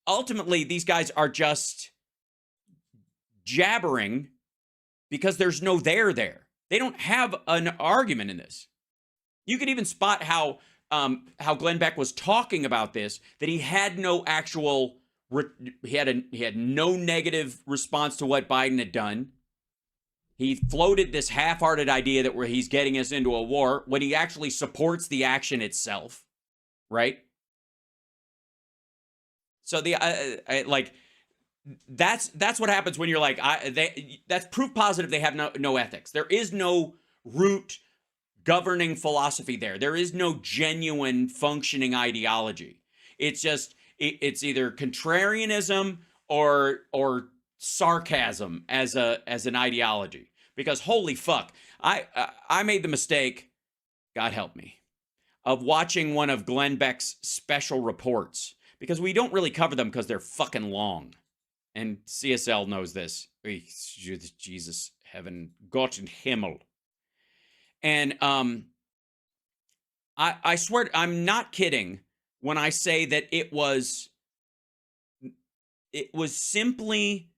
ultimately, these guys are just jabbering because there's no there there. They don't have an argument in this. You could even spot how Glenn Beck was talking about this, that he had no actual, he had no negative response to what Biden had done. He floated this half-hearted idea that where he's getting us into a war when he actually supports the action itself, right? So that's what happens when you're like, that's proof positive they have no ethics. There is no root governing philosophy there. There is no genuine functioning ideology. It's just it's either contrarianism or sarcasm as an ideology. Because holy fuck, I made the mistake, God help me, of watching one of Glenn Beck's special reports, because we don't really cover them because they're fucking long. And CSL knows this. Jesus, heaven, Gott in Himmel. And I swear, I'm not kidding when I say that it was simply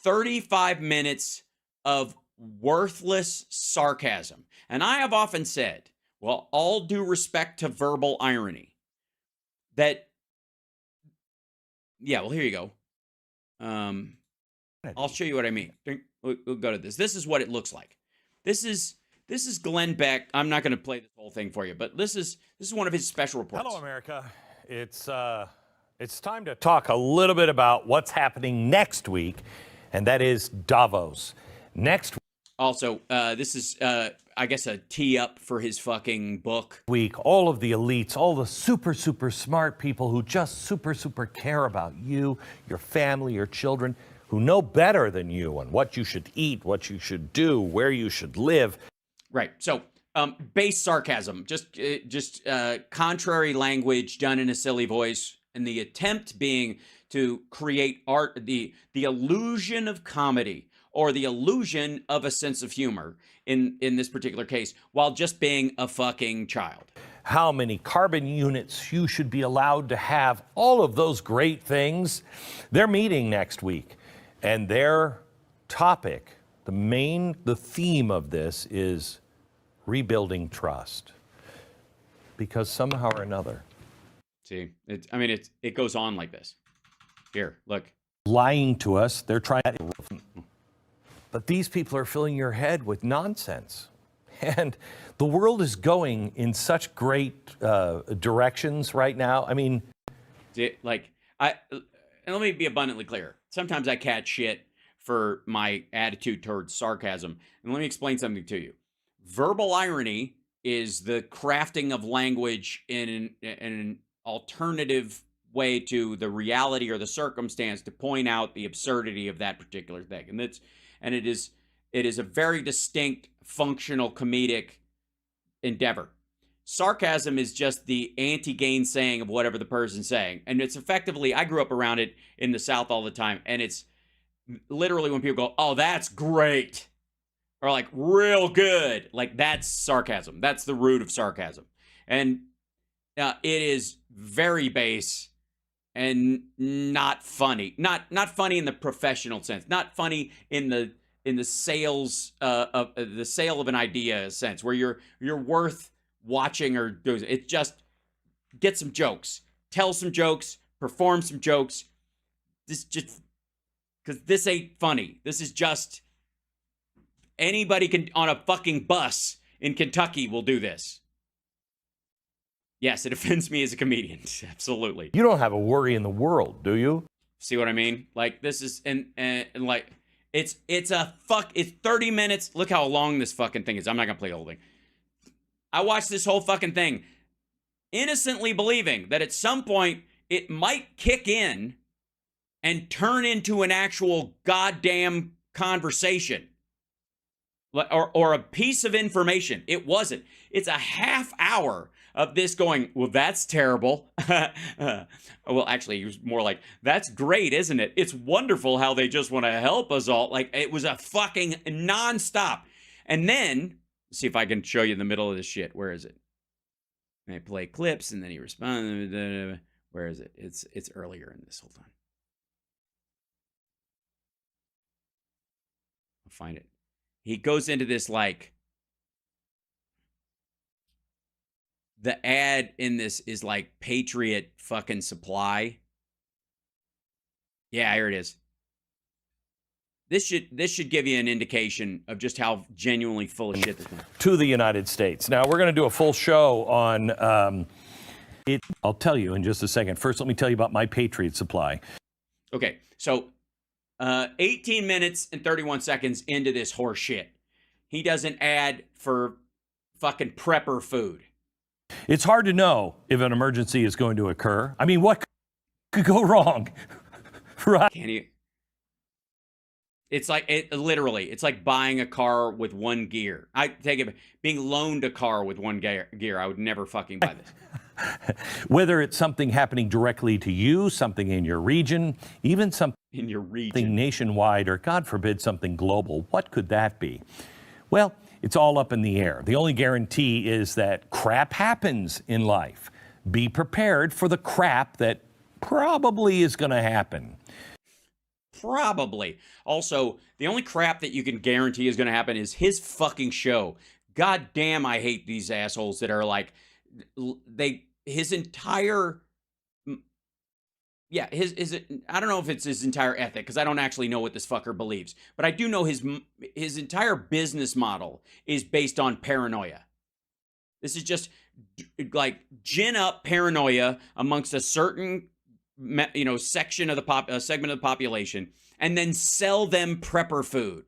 35 minutes of worthless sarcasm. And I have often said, well, all due respect to verbal irony, that, yeah, well, here you go. I'll show you what I mean. We'll go to this. This is what it looks like. This is Glenn Beck. I'm not going to play this whole thing for you, but this is one of his special reports. Hello, America. It's time to talk a little bit about what's happening next week, and that is Davos. Next also, this is I guess a tee up for his fucking book. Week, all of the elites, all the super smart people who just super care about you, your family, your children, who know better than you on what you should eat, what you should do, where you should live. Right. So, base sarcasm, just contrary language done in a silly voice, and the attempt being to create art, the illusion of comedy, or the illusion of a sense of humor in this particular case, while just being a fucking child. How many carbon units you should be allowed to have, all of those great things. They're meeting next week, and their topic, the theme of this is rebuilding trust. Because somehow or another. See, it goes on like this. Here, look. Lying to us, they're trying to... But these people are filling your head with nonsense. And the world is going in such great directions right now. I mean... And let me be abundantly clear. Sometimes I catch shit for my attitude towards sarcasm. And let me explain something to you. Verbal irony is the crafting of language in an alternative way to the reality or the circumstance to point out the absurdity of that particular thing. And it is a very distinct functional comedic endeavor. Sarcasm is just the anti-gainsaying of whatever the person's saying. And it's effectively, I grew up around it in the South all the time. And it's literally when people go, oh, that's great. Or like, real good. Like, that's sarcasm. That's the root of sarcasm. And it is very base and not funny. Not funny in the professional sense. Not funny in the sales of the sale of an idea sense, where you're worth watching or doing it. It's just get some jokes, tell some jokes, perform some jokes. This just because this ain't funny. This is just anybody can on a fucking bus in Kentucky will do this. Yes, it offends me as a comedian. Absolutely. You don't have a worry in the world, do you? See what I mean? Like, this is and like it's 30 minutes. Look how long this fucking thing is. I'm not gonna play the whole thing. I watched this whole fucking thing innocently believing that at some point it might kick in and turn into an actual goddamn conversation or a piece of information. It wasn't. It's a half hour of this going, well, that's terrible. Well, actually, it was more like, that's great, isn't it? It's wonderful how they just want to help us all. Like, it was a fucking nonstop. And then, see if I can show you in the middle of this shit. Where is it? I play clips, and then he responds. Where is it? It's earlier in this. Hold on. I'll find it. He goes into this like the ad in this is like Patriot fucking Supply. Yeah, here it is. This should give you an indication of just how genuinely full of shit this one. To the United States. Now we're going to do a full show on it. I'll tell you in just a second. First, let me tell you about my Patriot Supply. Okay, so 18 minutes and 31 seconds into this horse shit, he does an ad for fucking prepper food. It's hard to know if an emergency is going to occur. I mean, what could go wrong? Right? Can you? It's like it's like buying a car with one gear. I take it being loaned a car with one gear. I would never fucking buy this. Whether it's something happening directly to you, something in your region, even something in your region nationwide, or God forbid, something global, what could that be? Well, it's all up in the air. The only guarantee is that crap happens in life. Be prepared for the crap that probably is going to happen. Probably. Also, the only crap that you can guarantee is going to happen is his fucking show. God damn, I hate these assholes that are like, his entire, yeah, I don't know if it's his entire ethic, because I don't actually know what this fucker believes, but I do know his entire business model is based on paranoia. This is just like gin up paranoia amongst a certain section of the segment of the population, and then sell them prepper food.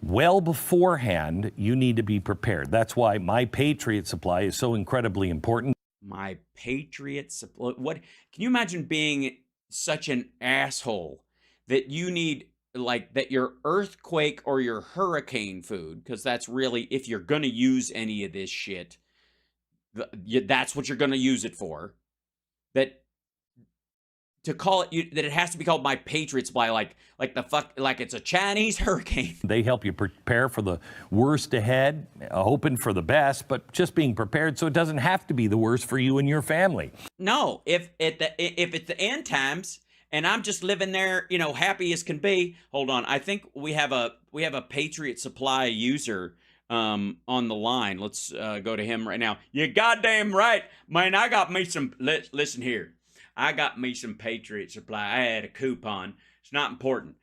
Well beforehand, you need to be prepared. That's why my Patriot Supply is so incredibly important. My Patriot Supply. What can you imagine being such an asshole that you need like that your earthquake or your hurricane food, because that's really, if you're gonna use any of this shit, that's what you're gonna use it for. That to call it that it has to be called my Patriot Supply, like it's a Chinese hurricane. They help you prepare for the worst ahead, hoping for the best, but just being prepared so it doesn't have to be the worst for you and your family. No, if it's the end times and I'm just living there, happy as can be. Hold on, I think we have a Patriot Supply user on the line. Let's go to him right now. You're goddamn right, man. I got me some. Listen here. I got me some Patriot Supply. I had a coupon. It's not important.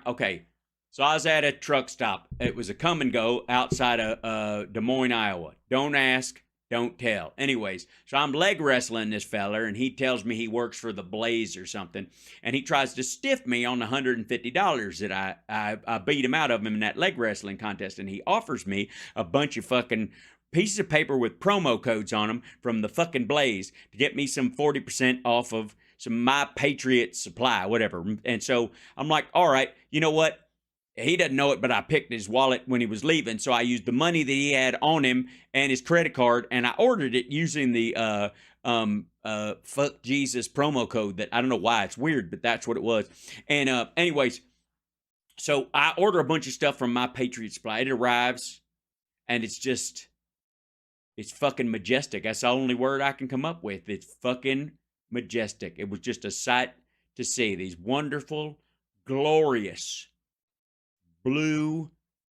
Okay. So I was at a truck stop. It was a come and go outside of Des Moines, Iowa. Don't ask, don't tell. Anyways, so I'm leg wrestling this feller, and he tells me he works for the Blaze or something, and he tries to stiff me on the $150 that I beat him out of him in that leg wrestling contest, and he offers me a bunch of fucking pieces of paper with promo codes on them from the fucking Blaze to get me some 40% off of some My Patriot Supply, whatever. And so I'm like, all right, you know what? He doesn't know it, but I picked his wallet when he was leaving. So I used the money that he had on him and his credit card, and I ordered it using the fuck Jesus promo code that I don't know why it's weird, but that's what it was. And anyways, so I order a bunch of stuff from My Patriot Supply. It arrives, and it's fucking majestic. That's the only word I can come up with. It's fucking majestic. It was just a sight to see. These wonderful, glorious blue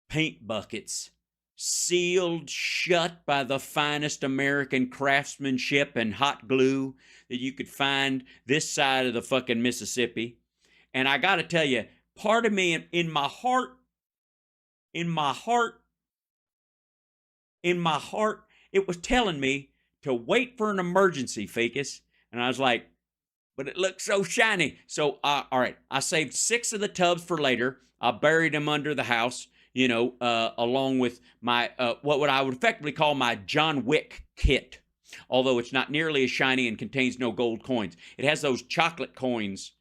paint buckets sealed shut by the finest American craftsmanship and hot glue that you could find this side of the fucking Mississippi. And I got to tell you, part of me in my heart, it was telling me to wait for an emergency, Fecus. And I was like, but it looks so shiny. So, all right, I saved 6 of the tubs for later. I buried them under the house, along with my, what I would effectively call my John Wick kit. Although it's not nearly as shiny and contains no gold coins. It has those chocolate coins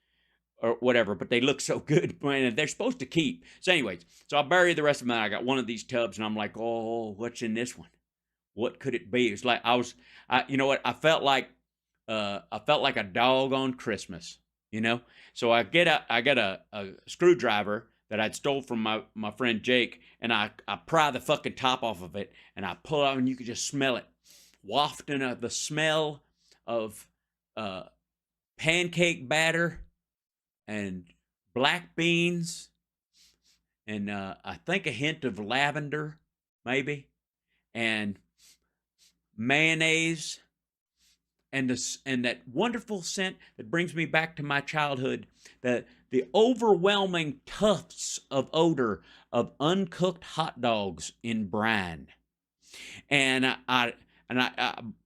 or whatever, but they look so good, man. They're supposed to keep. So anyways, so I buried the rest of them. I got one of these tubs, and I'm like, oh, what's in this one? What could it be? It's like you know what? I felt like a dog on Christmas, So I got a screwdriver that I'd stole from my friend Jake, and I pry the fucking top off of it, and I pull out, and you could just smell it, wafting the smell of pancake batter and black beans and I think a hint of lavender, maybe, and mayonnaise, and that wonderful scent that brings me back to my childhood, the overwhelming tufts of odor of uncooked hot dogs in brine. And I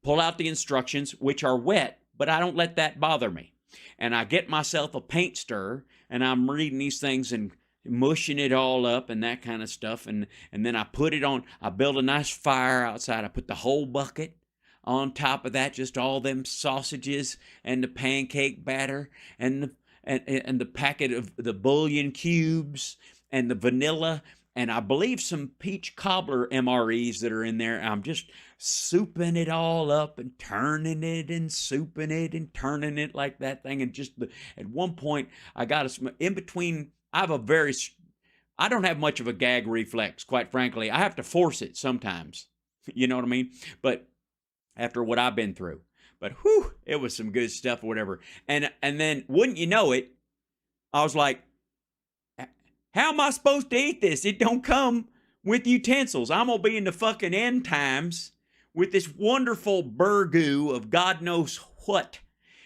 pull out the instructions, which are wet, but I don't let that bother me. And I get myself a paint stir, and I'm reading these things and mushing it all up and that kind of stuff. And then I put it on. I build a nice fire outside. I put the whole bucket on top of that, just all them sausages and the pancake batter and the packet of the bouillon cubes and the vanilla, and I believe some peach cobbler MREs that are in there. I'm just souping it all up and turning it and souping it and turning it like that thing. And just at one point, I got in between. I don't have much of a gag reflex, quite frankly. I have to force it sometimes. You know what I mean? But after what I've been through, but whew, it was some good stuff or whatever. And then, wouldn't you know it, I was like, how am I supposed to eat this? It don't come with utensils. I'm going to be in the fucking end times with this wonderful burgoo of God knows what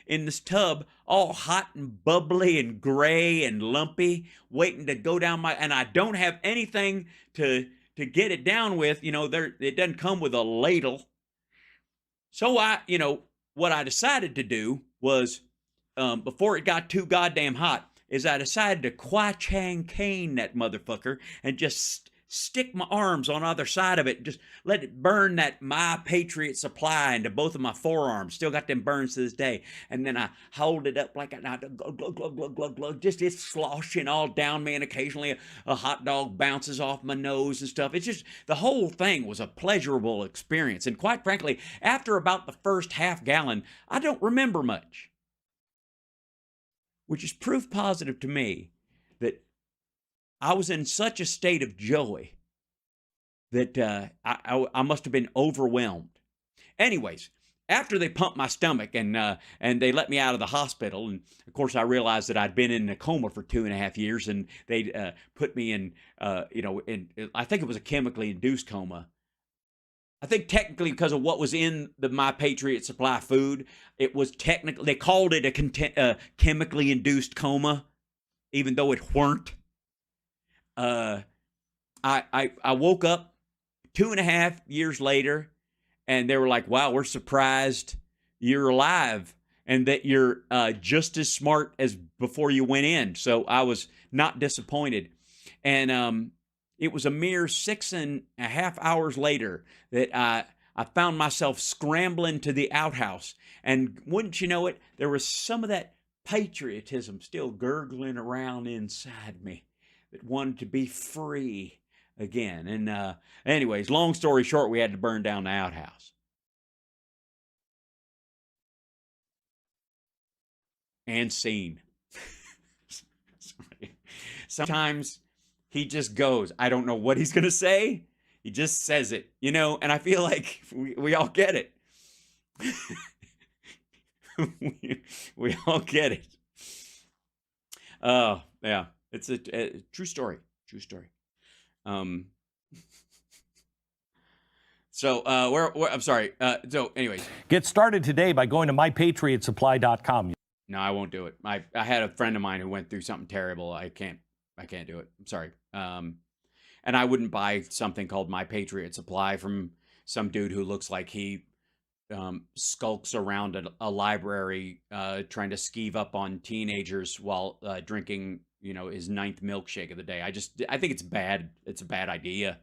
in this tub, all hot and bubbly and gray and lumpy, waiting to go down and I don't have anything to get it down with. You know, it doesn't come with a ladle. So what I decided to do was, before it got too goddamn hot, is I decided to Kwai-Chang cane that motherfucker and just stick my arms on either side of it and just let it burn that My Patriot Supply into both of my forearms. Still got them burns to this day. And then I hold it up like that, glug, glug, glug, glug, glug, glug, just it's sloshing all down me, and occasionally a hot dog bounces off my nose and stuff. It's just, the whole thing was a pleasurable experience. And quite frankly, after about the first half gallon, I don't remember much. Which is proof positive to me that I was in such a state of joy that I must have been overwhelmed. Anyways, after they pumped my stomach and they let me out of the hospital, and of course I realized that I'd been in a coma for 2.5 years, and they put me in, I think it was a chemically induced coma. I think technically because of what was in the My Patriot Supply food, it was technically, they called it a chemically induced coma, even though it weren't. I woke up 2.5 years later, and they were like, wow, we're surprised you're alive and that you're just as smart as before you went in. So I was not disappointed. And it was a mere 6.5 hours later that I found myself scrambling to the outhouse. And wouldn't you know it, there was some of that patriotism still gurgling around inside me that wanted to be free again. And anyways, long story short, we had to burn down the outhouse. And scene. Sometimes he just goes. I don't know what he's going to say. He just says it, and I feel like we all get it. we all get it. Oh, yeah. It's a true story. True story. So, I'm sorry. So, anyways. Get started today by going to mypatriotsupply.com. No, I won't do it. I had a friend of mine who went through something terrible. I can't do it. I'm sorry. And I wouldn't buy something called My Patriot Supply from some dude who looks like he skulks around a library trying to skeeve up on teenagers while drinking, his 9th milkshake of the day. I think it's bad. It's a bad idea.